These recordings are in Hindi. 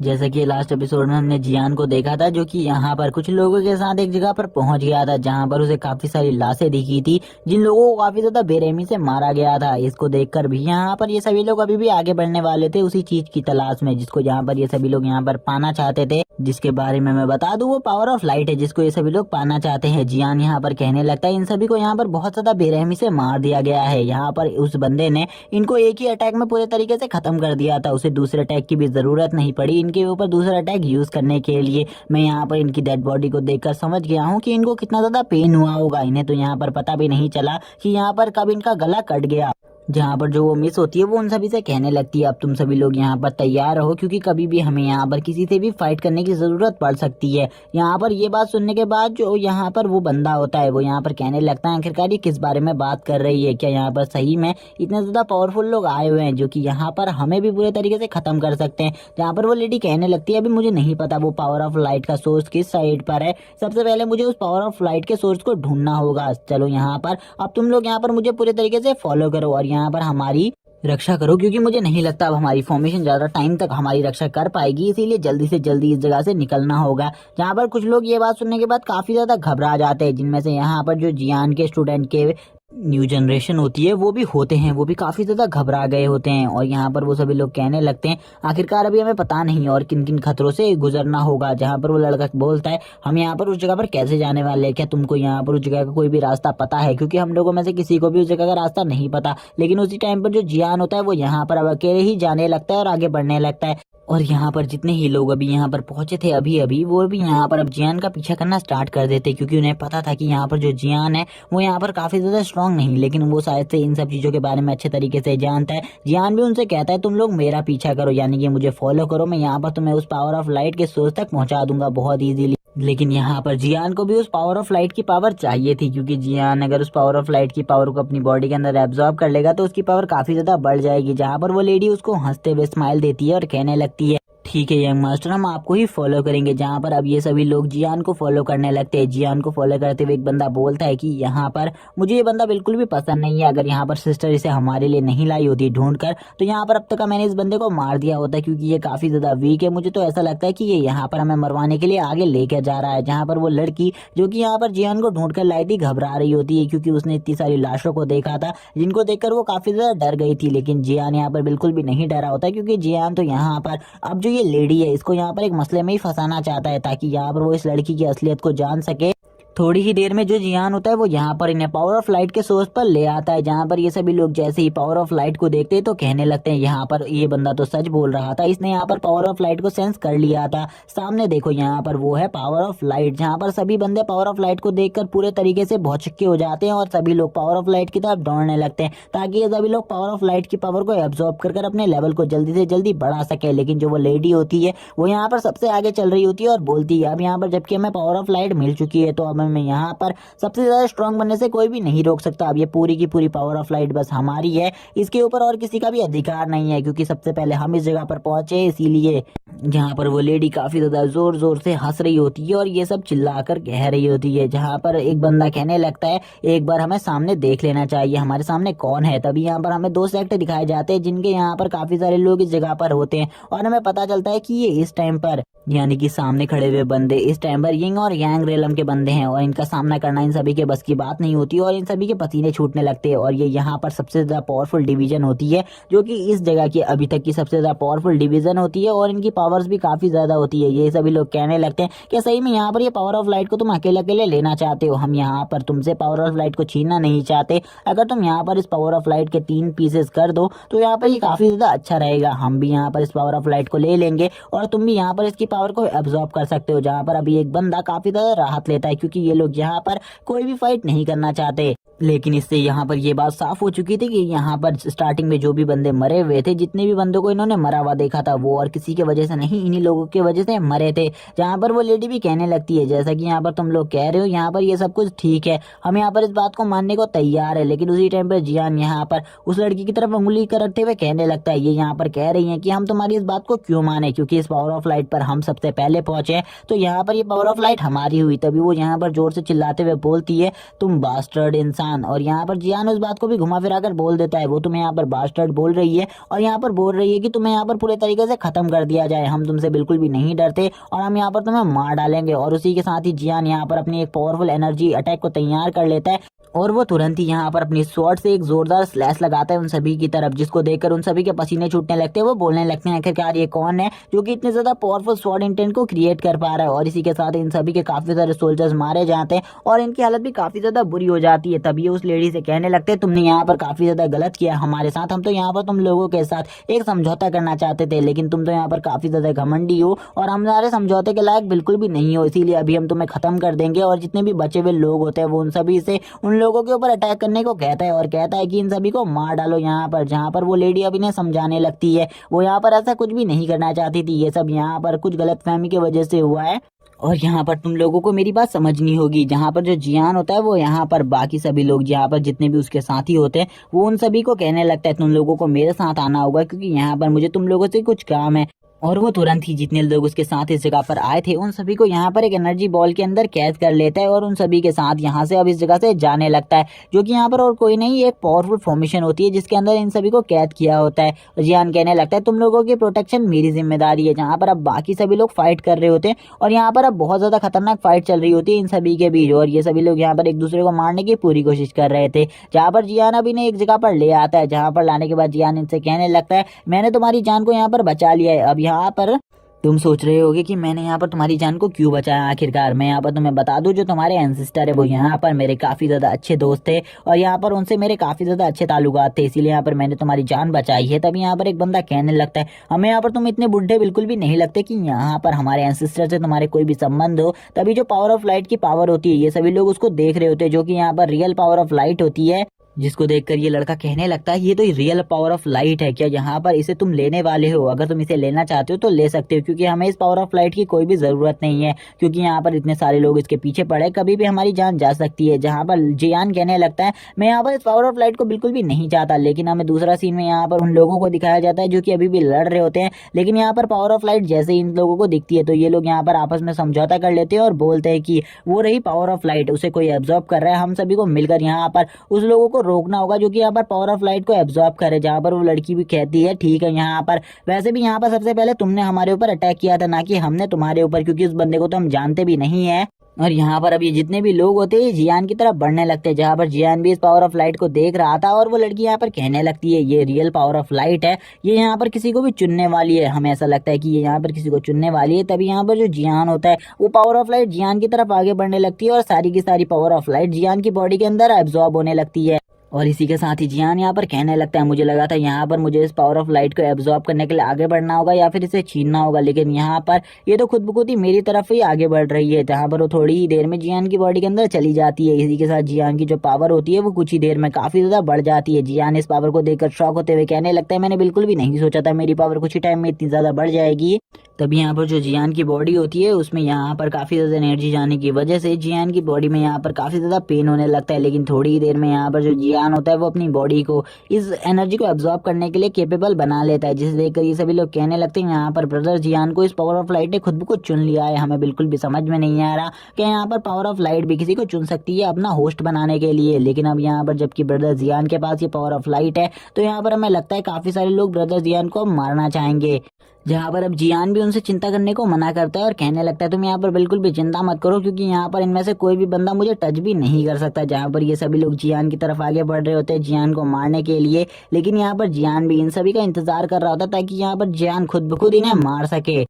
जैसे कि लास्ट एपिसोड में हमने जियान को देखा था, जो कि यहाँ पर कुछ लोगों के साथ एक जगह पर पहुंच गया था जहाँ पर उसे काफी सारी लाशें दिखी थी, जिन लोगों को काफी ज्यादा बेरहमी से मारा गया था। इसको देखकर भी यहाँ पर ये सभी लोग अभी भी आगे बढ़ने वाले थे उसी चीज की तलाश में, जिसको यहाँ पर ये सभी लोग यहाँ पर पाना चाहते थे। जिसके बारे में मैं बता दूं, वो पावर ऑफ लाइट है जिसको ये सभी लोग पाना चाहते हैं। जियान यहाँ पर कहने लगता है इन सभी को यहाँ पर बहुत ज्यादा बेरहमी से मार दिया गया है। यहाँ पर उस बंदे ने इनको एक ही अटैक में पूरे तरीके से खत्म कर दिया था, उसे दूसरे अटैक की भी जरूरत नहीं पड़ी इनके ऊपर दूसरा अटैक यूज करने के लिए। मैं यहाँ पर इनकी डेड बॉडी को देखकर समझ गया हूँ कि इनको कितना ज्यादा पेन हुआ होगा। इन्हें तो यहाँ पर पता भी नहीं चला कि यहाँ पर कब इनका गला कट गया। जहाँ पर जो वो मिस होती है वो उन सभी से कहने लगती है अब तुम सभी लोग यहाँ पर तैयार रहो, क्योंकि कभी भी हमें यहाँ पर किसी से भी फाइट करने की जरूरत पड़ सकती है। यहाँ पर ये बात सुनने के बाद जो यहाँ पर वो बंदा होता है वो यहाँ पर कहने लगता है आखिरकार ये किस बारे में बात कर रही है, क्या यहाँ पर सही में इतने ज्यादा पावरफुल लोग आए हुए हैं जो कि यहाँ पर हमें भी पूरे तरीके से खत्म कर सकते हैं। जहाँ पर वो लेडी कहने लगती है अभी मुझे नहीं पता वो पावर ऑफ लाइट का सोर्स किस साइड पर है, सबसे पहले मुझे उस पावर ऑफ लाइट के सोर्स को ढूंढना होगा। चलो यहाँ पर अब तुम लोग यहाँ पर मुझे पूरे तरीके से फॉलो करो और यहाँ पर हमारी रक्षा करो, क्योंकि मुझे नहीं लगता अब हमारी फॉर्मेशन ज्यादा टाइम तक हमारी रक्षा कर पाएगी, इसीलिए जल्दी से जल्दी इस जगह से निकलना होगा। जहाँ पर कुछ लोग ये बात सुनने के बाद काफी ज्यादा घबरा जाते हैं, जिनमें से यहाँ पर जो जियान के स्टूडेंट के न्यू जनरेशन होती है वो भी होते हैं, वो भी काफी ज्यादा घबरा गए होते हैं। और यहाँ पर वो सभी लोग कहने लगते हैं आखिरकार अभी हमें पता नहीं और किन किन खतरों से गुजरना होगा। जहाँ पर वो लड़का बोलता है हम यहाँ पर उस जगह पर कैसे जाने वाले हैं, क्या तुमको यहाँ पर उस जगह का कोई भी रास्ता पता है? क्योंकि हम लोगों में से किसी को भी उस जगह का रास्ता नहीं पता। लेकिन उसी टाइम पर जो जियान होता है वो यहाँ पर अब अकेले ही जाने लगता है और आगे बढ़ने लगता है। और यहाँ पर जितने ही लोग अभी यहाँ पर पहुंचे थे अभी अभी, वो भी यहाँ पर अब जियान का पीछा करना स्टार्ट कर देते, क्योंकि उन्हें पता था कि यहाँ पर जो जियान है वो यहाँ पर काफी ज्यादा स्ट्रांग नहीं, लेकिन वो शायद से इन सब चीजों के बारे में अच्छे तरीके से जानता है। जियान भी उनसे कहता है तुम लोग मेरा पीछा करो, यानी कि मुझे फॉलो करो, मैं यहाँ पर तुम्हें उस पावर ऑफ लाइट के सोर्स तक पहुंचा दूंगा बहुत ईजिली। लेकिन यहाँ पर जियान को भी उस पावर ऑफ लाइट की पावर चाहिए थी, क्योंकि जियान अगर उस पावर ऑफ लाइट की पावर को अपनी बॉडी के अंदर एब्जॉर्ब कर लेगा तो उसकी पावर काफी ज्यादा बढ़ जाएगी। जहाँ पर वो लेडी उसको हंसते हुए स्माइल देती है और कहने लगती है ठीक है यंग मास्टर, हम आपको ही फॉलो करेंगे। जहाँ पर अब ये सभी लोग जियान को फॉलो करने लगते हैं। जियान को फॉलो करते हुए एक बंदा बोलता है कि यहाँ पर मुझे ये बंदा बिल्कुल भी पसंद नहीं है, अगर यहाँ पर सिस्टर इसे हमारे लिए नहीं लाई होती ढूंढ कर तो यहाँ पर अब तक मैंने इस बंदे को मार दिया होता, क्योंकि ये काफी ज्यादा वीक है। मुझे तो ऐसा लगता है कि ये यहाँ पर हमें मरवाने के लिए आगे लेकर जा रहा है। जहाँ पर वो लड़की जो कि यहाँ पर जियान को ढूंढ कर लाई थी घबरा रही होती है, क्योंकि उसने इतनी सारी लाशों को देखा था जिनको देखकर वो काफी ज्यादा डर गई थी। लेकिन जियान यहाँ पर बिल्कुल भी नहीं डरा होता, क्योंकि जियान तो यहाँ पर अब जो ये लेडी है इसको यहाँ पर एक मसले में ही फंसाना चाहता है, ताकि यहाँ पर वो इस लड़की की असलियत को जान सके। थोड़ी ही देर में जो जियान होता है वो यहाँ पर इन्हें पावर ऑफ लाइट के सोर्स पर ले आता है। जहाँ पर ये सभी लोग जैसे ही पावर ऑफ लाइट को देखते हैं तो कहने लगते हैं यहाँ पर ये बंदा तो सच बोल रहा था, इसने यहाँ पर पावर ऑफ लाइट को सेंस कर लिया था। सामने देखो यहाँ पर वो है पावर ऑफ लाइट। जहाँ पर सभी बंदे पावर ऑफ लाइट को देखकर पूरे तरीके से भौचक्के हो जाते हैं और सभी लोग पावर ऑफ लाइट की तरफ दौड़ने लगते हैं, ताकि ये सभी लोग पावर ऑफ लाइट की पावर को एब्जॉर्ब कर अपने लेवल को जल्दी से जल्दी बढ़ा सके। लेकिन जो वो लेडी होती है वो यहाँ पर सबसे आगे चल रही होती है और बोलती है अब यहाँ पर जबकि हमें पावर ऑफ लाइट मिल चुकी है तो अब हमें यहाँ पर सबसे ज्यादा स्ट्रांग बनने से कोई भी नहीं रोक सकता। अब ये पूरी की पूरी पावर ऑफ लाइट बस हमारी है, इसके ऊपर और किसी का भी अधिकार नहीं है, क्योंकि सबसे पहले हम इस जगह पर पहुंचे इसीलिए। जहाँ पर वो लेडी काफी ज्यादा जोर जोर से हंस रही होती है और ये सब चिल्लाकर कह रही होती है। जहाँ पर एक बंदा कहने लगता है एक बार हमें सामने देख लेना चाहिए हमारे सामने कौन है। तभी यहाँ पर हमें दो सेक्टर दिखाए जाते हैं जिनके यहाँ पर काफी सारे लोग इस जगह पर होते हैं और हमें पता चलता है कि ये इस टाइम पर यानी कि सामने खड़े हुए बंदे इस टाइम पर यिंग और यांग रेलम के बंदे हैं और इनका सामना करना इन सभी के बस की बात नहीं होती और इन सभी के पसीने छूटने लगते हैं। और ये यहाँ पर सबसे ज्यादा पावरफुल डिवीजन होती है जो कि इस जगह की अभी तक की सबसे ज्यादा पावरफुल डिवीजन होती है और इनकी पावर्स भी काफी ज्यादा होती है। ये सभी लोग कहने लगते हैं कि सही में यहाँ पर ये पावर ऑफ लाइट को तुम अकेले अकेले लेना चाहते हो, हम यहाँ पर तुमसे पावर ऑफ लाइट को छीनना नहीं चाहते। अगर तुम यहाँ पर इस पावर ऑफ लाइट के 3 पीसेस कर दो तो यहाँ पर ये काफी ज्यादा अच्छा रहेगा। हम भी यहाँ पर इस पावर ऑफ लाइट को ले लेंगे और तुम भी यहाँ पर इसकी पावर को एब्जॉर्ब कर सकते हो। जहाँ पर अभी एक बंदा काफी ज्यादा राहत लेता है, क्योंकि ये लोग यहाँ पर कोई भी फाइट नहीं करना चाहते। लेकिन इससे यहाँ पर ये बात साफ हो चुकी थी कि यहाँ पर स्टार्टिंग में जो भी बंदे मरे हुए थे, जितने भी बंदों को इन्होंने मरा हुआ देखा था, वो और किसी के वजह से नहीं इन्हीं लोगों की वजह से मरे थे। जहाँ पर वो लेडी भी कहने लगती है जैसा कि यहाँ पर तुम लोग कह रहे हो यहाँ पर ये सब कुछ ठीक है, हम यहाँ पर इस बात को मानने को तैयार है। लेकिन उसी टाइम पर जियान यहाँ पर उस लड़की की तरफ उंगली करते हुए कहने लगता है ये यहाँ पर कह रही है कि हम तुम्हारी इस बात को क्यों माने, क्योंकि इस पावर ऑफ लाइट पर हम सबसे पहले पहुंचे तो यहाँ पर ये पावर ऑफ लाइट हमारी हुई। तभी वो यहाँ पर जोर से चिल्लाते हुए बोलती है तुम बास्टर्ड इंसान जियान। और यहाँ पर जियान उस बात को भी घुमा फिरा कर बोल देता है, वो तुम्हें यहाँ पर बास्टर्ड बोल रही है और यहाँ पर बोल रही है कि तुम्हें यहाँ पर पूरे तरीके से खत्म कर दिया जाए, हम तुमसे बिल्कुल भी नहीं डरते और हम यहाँ पर तुम्हें मार डालेंगे। और उसी के साथ ही जियान यहाँ पर अपनी एक पावरफुल एनर्जी अटैक को तैयार कर लेता है और वो तुरंत ही यहाँ पर अपनी स्वॉर्ड से एक जोरदार स्लैश लगाता है उन सभी की तरफ, जिसको देखकर उन सभी के पसीने छूटने लगते हैं। वो बोलने लगते हैं आखिरकार ये कौन है जो कि इतने ज्यादा पावरफुल स्वॉर्ड इंटेंट को क्रिएट कर पा रहा है। और इसी के साथ इन सभी के काफी सारे सोल्जर्स मारे जाते हैं और इनकी हालत भी काफी ज्यादा बुरी हो जाती है। तभी ये उस लेडी से कहने लगते हैं तुमने यहाँ पर काफी ज्यादा गलत किया हमारे साथ, हम तो यहाँ पर तुम लोगों के साथ एक समझौता करना चाहते थे, लेकिन तुम तो यहाँ पर काफी ज्यादा घमंडी हो और हमारे समझौते के लायक बिल्कुल भी नहीं हो, इसीलिए अभी हम तुम्हें खत्म कर देंगे। और जितने भी बचे हुए लोग होते हैं वो उन सभी से उन लोगों के ऊपर अटैक करने को कहता है और कहता है कि इन सभी को मार डालो यहाँ पर। जहाँ पर वो लेडी अभी ने समझाने लगती है वो यहाँ पर ऐसा कुछ भी नहीं करना चाहती थी, ये सब यहाँ पर कुछ गलतफहमी की वजह से हुआ है और यहाँ पर तुम लोगों को मेरी बात समझनी होगी। जहाँ पर जो जियान होता है वो यहाँ पर बाकी सभी लोग यहाँ पर जितने भी उसके साथी होते हैं वो उन सभी को कहने लगता है तुम लोगों को मेरे साथ आना होगा क्योंकि यहाँ पर मुझे तुम लोगों से कुछ काम है। और वो तुरंत ही जितने लोग उसके साथ इस जगह पर आए थे उन सभी को यहाँ पर एक एनर्जी बॉल के अंदर कैद कर लेता है और उन सभी के साथ यहाँ से अब इस जगह से जाने लगता है, जो कि यहाँ पर और कोई नहीं एक पावरफुल फॉर्मेशन होती है जिसके अंदर इन सभी को कैद किया होता है। जियान कहने लगता है तुम लोगों की प्रोटेक्शन मेरी जिम्मेदारी है। जहाँ पर अब बाकी सभी लोग फाइट कर रहे होते हैं और यहाँ पर अब बहुत ज्यादा खतरनाक फाइट चल रही होती है इन सभी के बीच और ये सभी लोग यहाँ पर एक दूसरे को मारने की पूरी कोशिश कर रहे थे। जहाँ पर जियान अभी ने एक जगह पर ले आता है, जहाँ पर लाने के बाद जियान इनसे कहने लगता है मैंने तुम्हारी जान को यहाँ पर बचा लिया है। अब यहाँ पर तुम सोच रहे होगे कि मैंने यहाँ पर तुम्हारी जान को क्यों बचाया। आखिरकार मैं यहाँ पर तुम्हें बता दूं जो तुम्हारे एंसेस्टर है वो यहाँ पर मेरे काफी ज्यादा अच्छे दोस्त थे और यहाँ पर उनसे मेरे काफी ज्यादा अच्छे ताल्लुकात थे, इसीलिए यहाँ पर मैंने तुम्हारी जान बचाई है। तभी यहाँ पर एक बंदा कहने लगता है हमें यहाँ पर तुम इतने बुढ़े बिल्कुल भी नहीं लगते कि यहाँ पर हमारे एंसेस्टर से तुम्हारे कोई भी संबंध हो। तभी जो पावर ऑफ लाइट की पावर होती है ये सभी लोग उसको देख रहे होते हैं, जो कि यहाँ पर रियल पावर ऑफ लाइट होती है, जिसको देखकर ये लड़का कहने लगता है ये तो रियल पावर ऑफ लाइट है, क्या यहाँ पर इसे तुम लेने वाले हो? अगर तुम इसे लेना चाहते हो तो ले सकते हो क्योंकि हमें इस पावर ऑफ लाइट की कोई भी जरूरत नहीं है क्योंकि यहाँ पर इतने सारे लोग इसके पीछे पड़े, कभी भी हमारी जान जा सकती है। जहाँ पर जियान कहने लगता है मैं यहाँ पर इस पावर ऑफ लाइट को बिल्कुल भी नहीं चाहता, लेकिन हमें दूसरा सीन में यहाँ पर उन लोगों को दिखाया जाता है जो कि अभी भी लड़ रहे होते हैं, लेकिन यहाँ पर पावर ऑफ लाइट जैसे ही इन लोगों को दिखती है तो ये लोग यहाँ पर आपस में समझौता कर लेते हैं और बोलते हैं कि वो रही पावर ऑफ लाइट, उसे कोई एब्जॉर्ब कर रहा है, हम सभी को मिलकर यहाँ पर उस लोगों को रोकना होगा जो कि यहाँ पर पावर ऑफ लाइट को एब्जॉर्ब करे। जहाँ पर वो लड़की भी कहती है ठीक है यहाँ पर वैसे भी यहाँ पर सबसे पहले तुमने हमारे ऊपर अटैक किया था ना कि हमने तुम्हारे ऊपर, क्योंकि उस बंदे को तो हम जानते भी नहीं है। और यहाँ पर अब ये जितने भी लोग होते हैं जियान की तरफ बढ़ने लगते हैं, जहाँ पर जियान भी इस पावर ऑफ लाइट को देख रहा था और वो लड़की यहाँ पर कहने लगती है ये रियल पावर ऑफ लाइट है, ये यहाँ पर किसी को भी चुनने वाली है, हमें ऐसा लगता है कि ये यहाँ पर किसी को चुनने वाली है। तभी यहाँ पर जो जियान होता है वो पावर ऑफ लाइट जियान की तरफ आगे बढ़ने लगती है और सारी की सारी पावर ऑफ लाइट जियान की बॉडी के अंदर एब्जॉर्ब होने लगती है। और इसी के साथ ही जियान यहाँ पर कहने लगता है मुझे लगा था यहाँ पर मुझे इस पावर ऑफ लाइट को एब्जॉर्ब करने के लिए आगे बढ़ना होगा या फिर इसे छीनना होगा, लेकिन यहाँ पर ये तो खुद ब खुद ही मेरी तरफ ही आगे बढ़ रही है। जहाँ पर वो थोड़ी ही देर में जियान की बॉडी के अंदर चली जाती है। इसी के साथ जियान की जो पावर होती है वो कुछ ही देर में काफी ज्यादा बढ़ जाती है। जियान इस पावर को देखकर शॉक होते हुए कहने लगता है मैंने बिल्कुल भी नहीं सोचा था मेरी पावर कुछ ही टाइम में इतनी ज्यादा बढ़ जाएगी। तभी यहाँ पर जो जियान की बॉडी होती है उसमें यहाँ पर काफी ज्यादा एनर्जी जाने की वजह से जियान की बॉडी में यहाँ पर काफी ज्यादा पेन होने लगता है, लेकिन थोड़ी ही देर में यहाँ पर जो जियान होता है वो अपनी बॉडी को इस एनर्जी को एब्जॉर्ब करने के लिए केपेबल बना लेता है, जिसे देखकर ये सभी लोग कहने लगते हैं यहाँ पर ब्रदर जियान को इस पावर ऑफ लाइट ने खुद ब खुद चुन लिया है। हमें बिल्कुल भी समझ में नहीं आ रहा कि यहाँ पर पावर ऑफ लाइट भी किसी को चुन सकती है अपना होस्ट बनाने के लिए, लेकिन अब यहाँ पर जबकि ब्रदर जियान के पास ये पावर ऑफ लाइट है तो यहाँ पर हमें लगता है काफी सारे लोग ब्रदर जियान को मारना चाहेंगे। जहाँ पर अब जियान भी उनसे चिंता करने को मना करता है और कहने लगता है तुम यहाँ पर बिल्कुल भी चिंता मत करो क्योंकि यहाँ पर इनमें से कोई भी बंदा मुझे टच भी नहीं कर सकता। जहाँ पर ये सभी लोग जियान की तरफ आगे बढ़ रहे होते हैं जियान को मारने के लिए, लेकिन यहाँ पर जियान भी इन सभी का इंतजार कर रहा होता ताकि यहाँ पर जियान खुद ब खुद इन्हें मार सके।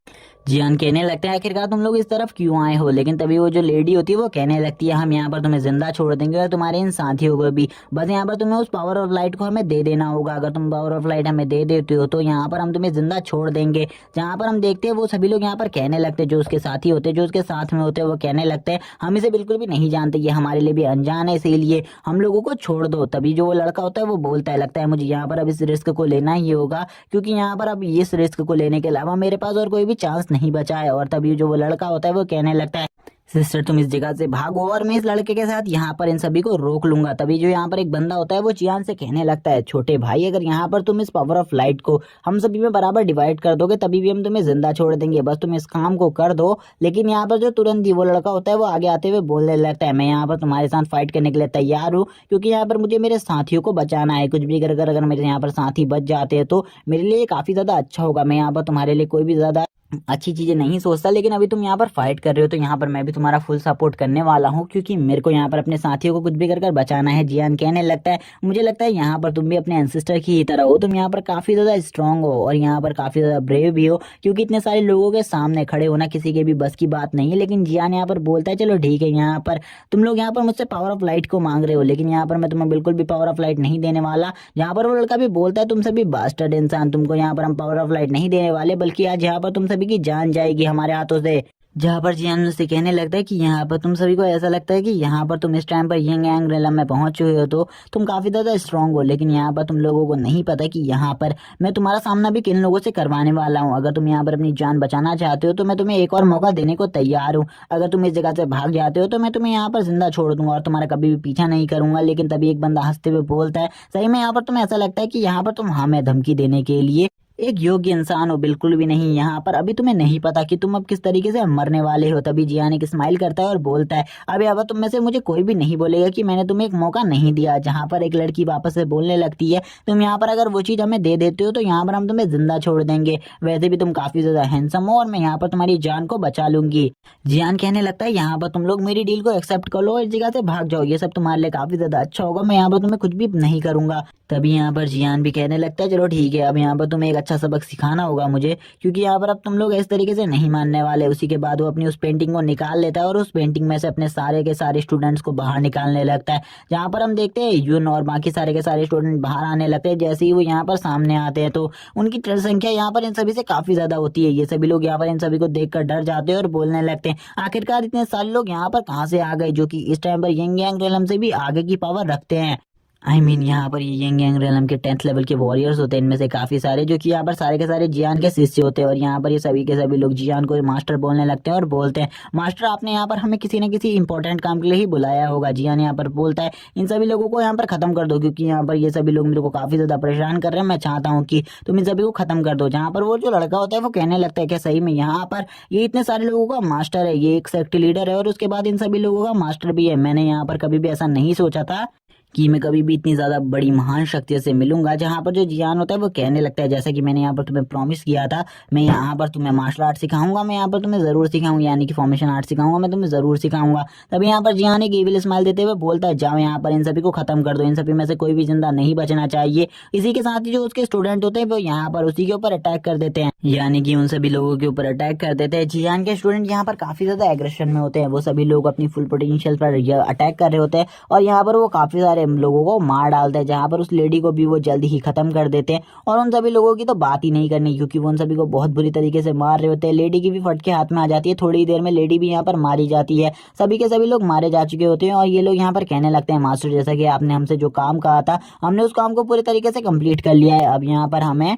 जियान कहने लगता है आखिरकार तुम लोग इस तरफ क्यों आए हो, लेकिन तभी वो जो लेडी होती है वो कहने लगती है हम यहाँ पर तुम्हें जिंदा छोड़ देंगे और तुम्हारे इन साथियों को भी, बस यहाँ पर तुम्हें उस पावर ऑफ लाइट को हमें दे देना होगा। अगर तुम पावर ऑफ लाइट हमें दे देते हो तो यहाँ पर हम तुम्हें जिंदा छोड़ देंगे। जहाँ पर हम देखते हैं वो सभी लोग यहाँ पर कहने लगते हैं, जो उसके साथी होते हैं जो उसके साथ में होते हैं वो कहने लगते हैं हम इसे बिल्कुल भी नहीं जानते, ये हमारे लिए भी अनजान है, इसीलिए हम लोगों को छोड़ दो। तभी जो वो लड़का होता है वो बोलता है लगता है मुझे यहाँ पर अब इस रिस्क को लेना ही होगा क्योंकि यहाँ पर अब इस रिस्क को लेने के अलावा मेरे पास और कोई भी चांस नहीं बचा है। और तभी जो वो लड़का होता है वो कहने लगता है सिस्टर तुम इस जगह से भागो और मैं इस लड़के के साथ यहाँ पर इन सभी को रोक लूंगा। तभी जो यहाँ पर एक बंदा होता है वो जियान से कहने लगता है, छोटे भाई अगर यहाँ पर तुम इस पावर ऑफ लाइट को हम सभी में बराबर डिवाइड कर दोगे तभी भी हम तुम्हें जिंदा छोड़ देंगे, बस तुम इस काम को कर दो। लेकिन यहाँ पर जो तुरंत ही वो लड़का होता है वो आगे आते हुए बोलने लगता है, मैं यहाँ पर तुम्हारे साथ फाइट करने के लिए तैयार हूँ, क्योंकि यहाँ पर मुझे मेरे साथियों को बचाना है। कुछ भी अगर मेरे यहाँ पर साथी बच जाते हैं तो मेरे लिए काफी ज्यादा अच्छा होगा। मैं यहाँ पर तुम्हारे लिए कोई भी ज्यादा अच्छी चीजें नहीं सोचता, लेकिन अभी तुम यहाँ पर फाइट कर रहे हो तो यहाँ पर मैं भी तुम्हारा फुल सपोर्ट करने वाला हूँ, क्योंकि मेरे को यहाँ पर अपने साथियों को कुछ भी कर बचाना है। जियान कहने लगता है, मुझे लगता है यहाँ पर तुम भी अपने एंसिस्टर की ही तरह हो, तुम यहाँ पर काफी ज्यादा स्ट्रांग हो और यहाँ पर काफी ज्यादा ब्रेव भी हो, क्योंकि इतने सारे लोगों के सामने खड़े होना किसी के भी बस की बात नहीं है। लेकिन जियान यहाँ पर बोलता है, चलो ठीक है, यहाँ पर तुम लोग यहाँ पर मुझसे पावर ऑफ लाइट को मांग रहे हो, लेकिन यहाँ पर मैं तुम्हें बिल्कुल भी पावर ऑफ लाइट नहीं देने वाला। यहाँ पर वो लड़का भी बोलता है, तुम सभी बास्टर्ड इंसान, तुमको यहाँ पर हम पावर ऑफ लाइट नहीं देने वाले, बल्कि आज यहाँ पर तुम सभी की जान जाएगी हमारे हाथों से। जहाँ पर जियान से कहने लगता है कि यहाँ पर तुम सभी को ऐसा लगता है कि यहाँ पर तुम इस टाइम पर यंग यांग रेलम में पहुंच चुके हो तो तुम काफी ज्यादा स्ट्रांग हो, लेकिन यहाँ पर तुम लोगों को नहीं पता कि यहाँ पर मैं तुम्हारा सामना भी किन लोगों से करवाने वाला हूँ। अगर तुम यहाँ पर अपनी जान बचाना चाहते हो तो मैं तुम्हें एक और मौका देने को तैयार हूँ। अगर तुम इस जगह से भाग जाते हो तो मैं तुम्हें यहाँ पर जिंदा छोड़ दूंगा और तुम्हारा कभी भी पीछा नहीं करूंगा। लेकिन तभी एक बंदा हंसते हुए बोलता है, सही में यहाँ पर तुम्हें ऐसा लगता है कि यहाँ पर तुम हमें धमकी देने के लिए एक योग्य इंसान हो? बिल्कुल भी नहीं। यहाँ पर अभी तुम्हें नहीं पता कि तुम अब किस तरीके से मरने वाले हो। तभी जियान एक स्माइल करता है और बोलता है, अबे अब तुम में से मुझे कोई भी नहीं बोलेगा कि मैंने तुम्हें एक मौका नहीं दिया। जहाँ पर एक लड़की वापस से बोलने लगती है, तुम यहाँ पर अगर वो चीज हमें दे देते हो तो यहाँ पर हम तुम्हें जिंदा छोड़ देंगे, वैसे भी तुम काफी ज्यादा हैंडसम हो और मैं यहाँ पर तुम्हारी जान को बचा लूंगी। जियान कहने लगता है, यहाँ पर तुम लोग मेरी डील को एक्सेप्ट कर लो और इस जगह से भाग जाओ, ये सब तुम्हारे लिए काफी ज्यादा अच्छा होगा, मैं यहाँ पर तुम्हें कुछ भी नहीं करूंगा। तभी यहाँ पर जियान भी कहने लगता है, चलो ठीक है, अब यहाँ पर तुम्हें एक अच्छा सबक सिखाना होगा मुझे, क्योंकि यहाँ पर अब तुम लोग इस तरीके से नहीं मानने वाले। उसी के बाद वो अपनी उस पेंटिंग को निकाल लेता है और उस पेंटिंग में से अपने सारे के सारे स्टूडेंट्स को बाहर निकालने लगता है। जहाँ पर हम देखते हैं यून और बाकी सारे के सारे स्टूडेंट बाहर आने लगते हैं। जैसे ही वो यहाँ पर सामने आते हैं तो उनकी संख्या यहाँ पर इन सभी से काफी ज्यादा होती है। ये सभी लोग यहाँ पर इन सभी को देखकर डर जाते हैं और बोलने लगते हैं, आखिरकार इतने सारे लोग यहाँ पर कहाँ से आ गए, जो कि इस टाइम पर यंग यांग रेलम से भी आगे की पावर रखते हैं। यहाँ पर ये यंग यांग रेलम के 10th लेवल के वॉरियर्स होते हैं, इनमें से काफी सारे जो कि यहाँ पर सारे के सारे जियान के शिष्य होते हैं। और यहाँ पर ये सभी के सभी लोग जियान को मास्टर बोलने लगते हैं और बोलते हैं, मास्टर आपने यहाँ पर हमें किसी न किसी इंपॉर्टेंट काम के लिए ही बुलाया होगा। जियान यहाँ पर बोलता है, इन सभी लोगों को यहाँ पर खत्म कर दो, क्योंकि यहाँ पर ये सभी लोग मेरे को काफी ज्यादा परेशान कर रहे हैं, मैं चाहता हूँ कि तुम इन सभी को खत्म कर दो। जहाँ पर वो जो लड़का होता है वो कहने लगता है कि सही में यहाँ पर ये इतने सारे लोगों का मास्टर है, ये एक सेक्ट लीडर है और उसके बाद इन सभी लोगों का मास्टर भी है। मैंने यहाँ पर कभी भी ऐसा नहीं सोचा था कि मैं कभी भी इतनी ज्यादा बड़ी महान शक्तियों से मिलूंगा। जहाँ पर जो जियान होता है वो कहने लगता है, जैसा कि मैंने यहाँ पर तुम्हें प्रॉमिस किया था, मैं यहाँ पर तुम्हें मार्शल आर्ट सिखाऊंगा, मैं यहाँ पर तुम्हें जरूर सिखाऊंगा, यानी कि फॉर्मेशन आर्ट सिखाऊंगा, मैं तुम्हें जरूर सिखाऊंगा। तभी यहाँ पर जियान एक एविल स्माइल देते हुए बोलता है, जाओ यहाँ पर इन सभी को खत्म कर दो, इन सभी में से कोई भी जिंदा नहीं बचना चाहिए। इसी के साथ ही जो उसके स्टूडेंट होते हैं वो यहाँ पर उसी के ऊपर अटैक कर देते हैं, यानी कि उन सभी लोगों के ऊपर अटैक कर देते हैं। जियान के स्टूडेंट यहाँ पर काफी ज्यादा एग्रेशन में होते हैं, वो सभी लोग अपनी फुल पोटेंशियल पर अटैक कर रहे होते हैं और यहाँ पर वो काफी सारे लोगों को मार डालते हैं। जहाँ पर उस लेडी को भी वो जल्दी ही खत्म कर देते हैं और उन सभी लोगों की तो बात ही नहीं करनी, क्योंकि वो उन सभी को बहुत बुरी तरीके से मार रहे होते हैं। लेडी की भी फटके हाथ में आ जाती है, थोड़ी देर में लेडी भी यहाँ पर मारी जाती है। सभी के सभी लोग मारे जा चुके होते हैं और ये लोग यहाँ पर कहने लगते हैं, मास्टर जैसा कि आपने हमसे जो काम कहा था हमने उस काम को पूरी तरीके से कंप्लीट कर लिया है, अब यहाँ पर हमें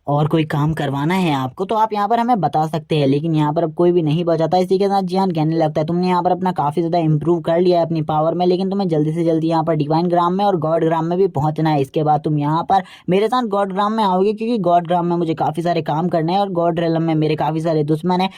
और कोई काम करवाना है आपको तो आप यहाँ पर हमें बता सकते हैं। लेकिन यहाँ पर अब कोई भी नहीं बचाता। इसी के साथ जियान कहने लगता है, तुमने यहाँ पर अपना काफी ज्यादा इंप्रूव कर लिया है अपनी पावर में, लेकिन तुम्हें जल्दी से जल्दी यहाँ पर डिवाइन ग्राम में और गॉड ग्राम में भी पहुंचना है। इसके बाद तुम यहाँ पर मेरे साथ गॉड ग्राम में आओगे, क्योंकि गॉड ग्राम में मुझे काफी सारे काम करने हैं और गॉड रेलम में मेरे काफी सारे दुश्मन है,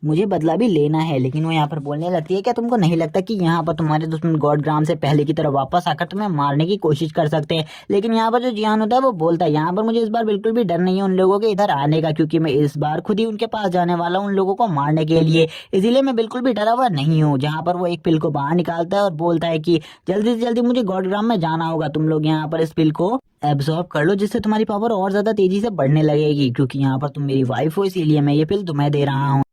मुझे बदला भी लेना है। लेकिन वो यहाँ पर बोलने लगती है, क्या तुमको नहीं लगता कि यहाँ पर तुम्हारे दुश्मन गॉड ग्राम से पहले की तरह वापस आकर तुम्हें मारने की कोशिश कर सकते हैं? लेकिन यहाँ पर जो जियान होता है वो बोलता है, यहाँ पर मुझे इस बार बिल्कुल भी डर नहीं है उन लोगों के इधर आने का, क्योंकि मैं इस बार खुद ही उनके पास जाने वाला हूँ उन लोगों को मारने के लिए, इसीलिए मैं बिल्कुल भी डरा हुआ नहीं हूँ। जहाँ पर वो एक पिल को बाहर निकालता है और बोलता है कि जल्दी से जल्दी मुझे गॉड ग्राम में जाना होगा, तुम लोग यहाँ पर इस पिल को एब्जॉर्ब कर लो, जिससे तुम्हारी पावर और ज्यादा तेजी से बढ़ने लगेगी। क्योंकि यहाँ पर तुम मेरी वाइफ हो, इसीलिए मैं ये पिल तुम्हें दे रहा हूँ।